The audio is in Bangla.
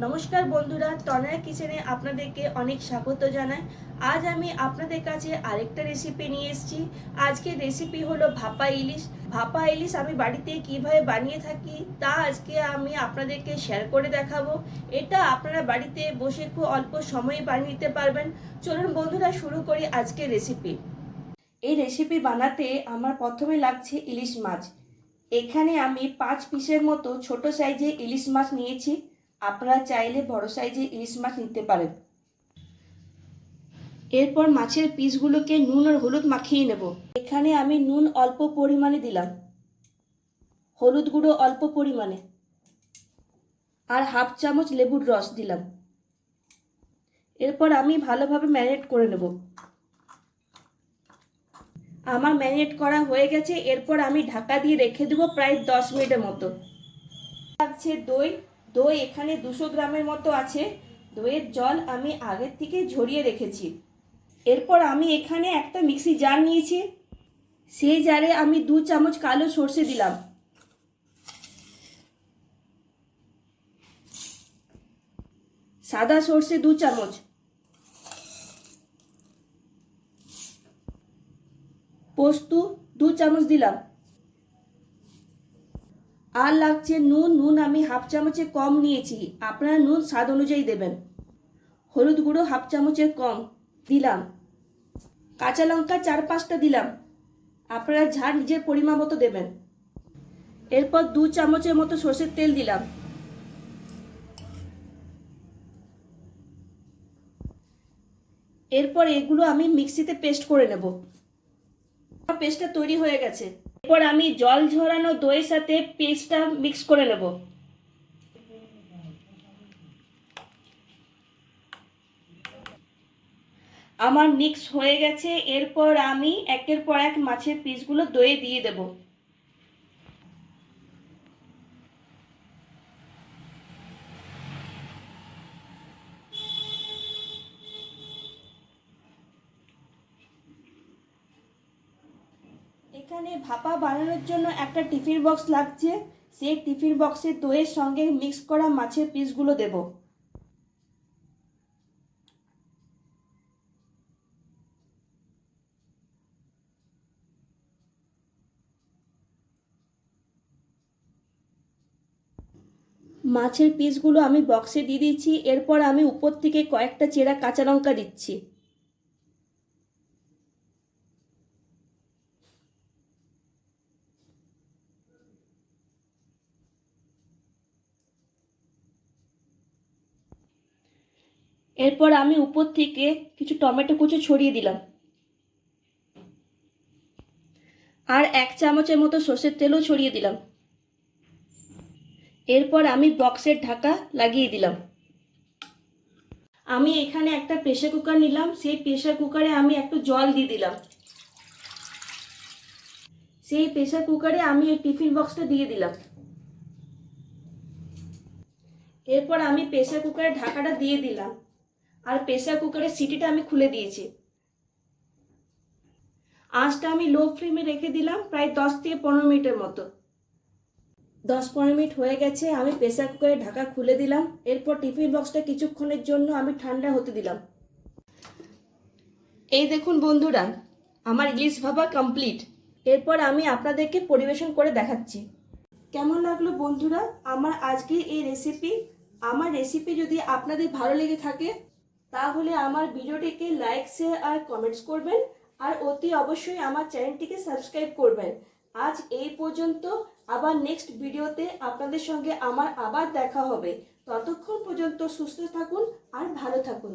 নমস্কার বন্ধুরা, তনয়া কিচেনে আপনাদেরকে অনেক স্বাগত জানাই। আজ আমি আপনাদের কাছে আরেকটা রেসিপি নিয়ে এসেছি। আজকের রেসিপি হলো ভাপা ইলিশ। ভাপা ইলিশ আমি বাড়িতে কিভাবে বানিয়ে থাকি তা আজকে আমি আপনাদেরকে শেয়ার করে দেখাবো। এটা আপনারা বাড়িতে বসে খুব অল্প সময়ে বানিয়ে নিতে পারবেন। চলুন বন্ধুরা, শুরু করি আজকের রেসিপি। এই রেসিপি বানাতে আমার প্রথমে লাগছে ইলিশ মাছ। এখানে আমি 5 পিসের মতো ছোট সাইজে ইলিশ মাছ নিয়েছি। আপনারা চাইলে বড় সাইজে ইলিশ মাছ নিতে পারেন। এরপর মাছের পিসগুলোকে নুন আর হলুদ মাখিয়ে নেব। এখানে আমি নুন অল্প পরিমাণে দিলাম, হলুদ গুঁড়ো অল্প পরিমাণে, আর হাফ চামচ লেবুর রস দিলাম। এরপর আমি ভালোভাবে ম্যারিনেট করে নেব। আমার ম্যারিনেট করা হয়ে গেছে। এরপর আমি ঢাকা দিয়ে রেখে দেবো প্রায় 10 মিনিটের মতো। লাগছে দই। দই এখানে 200 গ্রামের মতো আছে। দইয়ের জল আমি আগের থেকে ঝরিয়ে রেখেছি। এরপর আমি এখানে একটা মিক্সি জার নিয়েছি। সেই জারে আমি 2 চামচ কালো সর্ষে দিলাম, সাদা সর্ষে 2 চামচ, পোস্ত 2 চামচ দিলাম। আর লাগছে নুন। নুন আমি হাফ চামচের কম নিয়েছি, আপনারা নুন স্বাদ অনুযায়ী দেবেন। হলুদ গুঁড়ো হাফ চামচের কম দিলাম। কাঁচা লঙ্কা 4-5টা দিলাম, আপনারা ঝাল নিজের পরিমাণ মতো দেবেন। এরপর 2 চামচের মতো সরষের তেল দিলাম। এরপর এগুলো আমি মিক্সিতে পেস্ট করে নেব। পেস্টটা তৈরি হয়ে গেছে। এরপর আমি জল ঝরানো দইয়ের সাথে পেস্টটা মিক্স করে নেব। আমার মিক্স হয়ে গেছে। এরপর আমি একের পর এক মাছের পিসগুলো দইয়ে দিয়ে দেব। এখানে ভাপা বানানোর জন্য একটা টিফিন বক্স লাগছে। সেই টিফিন বক্সে দইয়ের সঙ্গে মিক্স করা মাছের পিসগুলো দেব। মাছের পিসগুলো আমি বক্সে দিয়ে দিচ্ছি। এরপর আমি উপর থেকে কয়েকটা চেরা কাঁচা লঙ্কা দিচ্ছি। এরপর আমি উপর থেকে কিছু টমেটো কুচি ছড়িয়ে দিলাম, আর 1 চামচের মতো সর্ষের তেলও ছড়িয়ে দিলাম। এরপর আমি বক্সের ঢাকা লাগিয়ে দিলাম। আমি এখানে একটা প্রেসার কুকার নিলাম। সেই প্রেসার কুকারে আমি একটু জল দিয়ে দিলাম। সেই প্রেসার কুকারে আমি এই টিফিন বক্সটা দিয়ে দিলাম। এরপর আমি প্রেসার কুকারের ঢাকাটা দিয়ে দিলাম, আর প্রেসার কুকারের সিটিটা আমি খুলে দিয়েছি। আঁচটা আমি লো ফ্লেমে রেখে দিলাম প্রায় 10 থেকে 15 মিনিটের মতো। 10-15 মিনিট হয়ে গেছে। আমি প্রেসার কুকারের ঢাকা খুলে দিলাম। এরপর টিফিন বক্সটা কিছুক্ষণের জন্য আমি ঠান্ডা হতে দিলাম। এই দেখুন বন্ধুরা, আমার ইলিশ ভাপা কমপ্লিট। এরপর আমি আপনাদেরকে পরিবেশন করে দেখাচ্ছি। কেমন লাগলো বন্ধুরা আমার আজকের এই রেসিপি? আমার রেসিপি যদি আপনাদের ভালো লেগে থাকে তাহলে আমার ভিডিওটিকে লাইক, শেয়ার আর কমেন্টস করবেন, আর অতি অবশ্যই আমার চ্যানেলটিকে সাবস্ক্রাইব করবেন। আজ এই পর্যন্ত। আবার নেক্সট ভিডিওতে আপনাদের সঙ্গে আমার আবার দেখা হবে। ততক্ষণ পর্যন্ত সুস্থ থাকুন আর ভালো থাকুন।